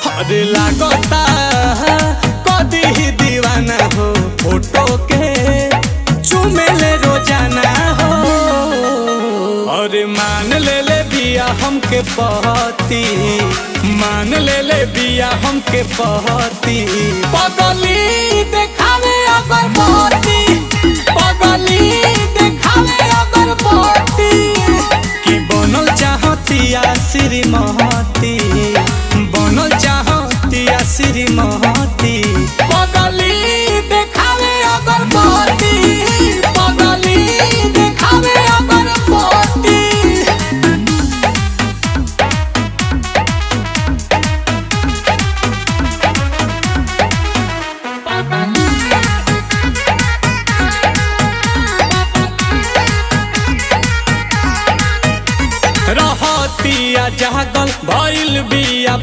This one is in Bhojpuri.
अरे लागता कदी ही दीवाना हो, फोटो के चुमेले रोजाना हो। अरे मान ले बिया हमके पहती, मान ले बिया हमके पहती। पगली देखावे अगर पहती, पगली देखावे अगर पहती। कि बनल चाहतिया श्रीमती, बनल चाहतिया श्रीमती। पगली देखावे अगर पहती, पगली देखावे अगर पहती। रहतिया जागल भइल बिया